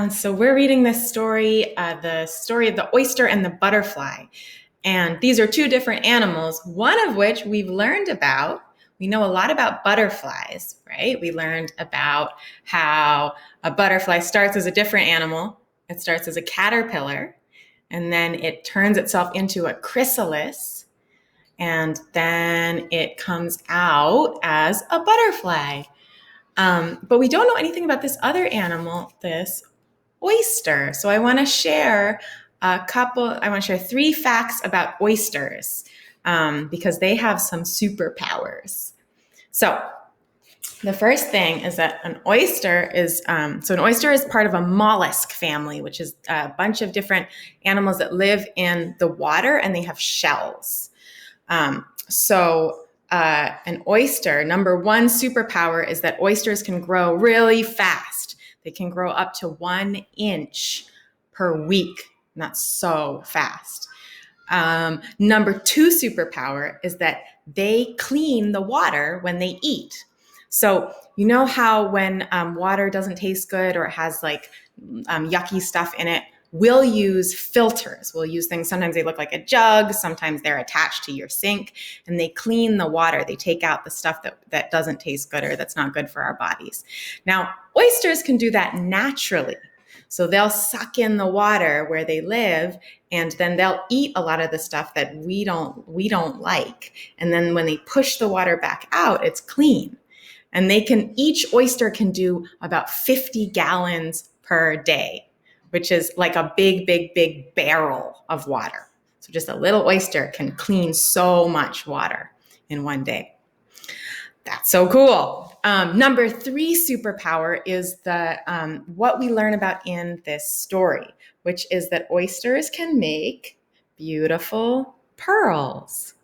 So we're reading this story, the story of the oyster and the butterfly. And these are two different animals, one of which we've learned about. We know a lot about butterflies, right? We learned about how a butterfly starts as a different animal. It starts as a caterpillar, and then it turns itself into a chrysalis, and then it comes out as a butterfly. But we don't know anything about this other animal, this oyster. So I want to share three facts about oysters because they have some superpowers. So the first thing is that an oyster is part of a mollusk family, which is a bunch of different animals that live in the water and they have shells. An oyster, number one superpower is that oysters can grow really fast. They can grow up to 1 inch per week. And that's so fast. Number two superpower is that they clean the water when they eat. So you know how when water doesn't taste good or it has yucky stuff in it, we'll use filters. We'll use things, sometimes they look like a jug, sometimes they're attached to your sink, and they clean the water. They take out the stuff that doesn't taste good or that's not good for our bodies. Now, oysters can do that naturally. So they'll suck in the water where they live, and then they'll eat a lot of the stuff that we don't like. And then when they push the water back out, it's clean. And each oyster can do about 50 gallons per day, which is like a big, big, big barrel of water. So just a little oyster can clean so much water in one day. That's so cool. Number three superpower is what we learn about in this story, which is that oysters can make beautiful pearls.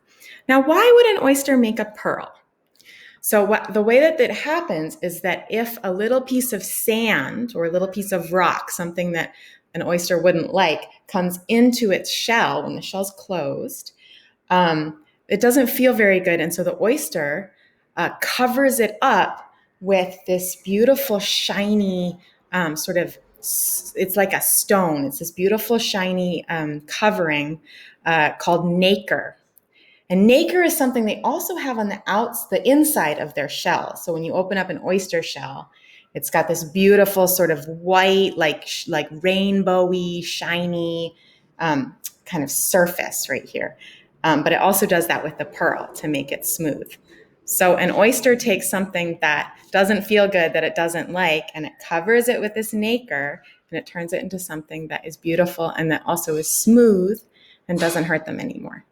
Now, why would an oyster make a pearl? So the way that happens is that if a little piece of sand or a little piece of rock, something that an oyster wouldn't like, comes into its shell when the shell's closed, it doesn't feel very good. And so the oyster covers it up with this beautiful, shiny it's like a stone. It's this beautiful, shiny covering called nacre. And nacre is something they also have on the inside of their shell. So when you open up an oyster shell, it's got this beautiful sort of white, like rainbowy, shiny kind of surface right here. But it also does that with the pearl to make it smooth. So an oyster takes something that doesn't feel good, that it doesn't like, and it covers it with this nacre, and it turns it into something that is beautiful and that also is smooth and doesn't hurt them anymore.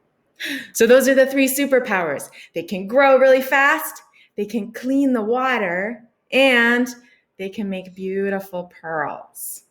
So those are the three superpowers. They can grow really fast, they can clean the water, and they can make beautiful pearls.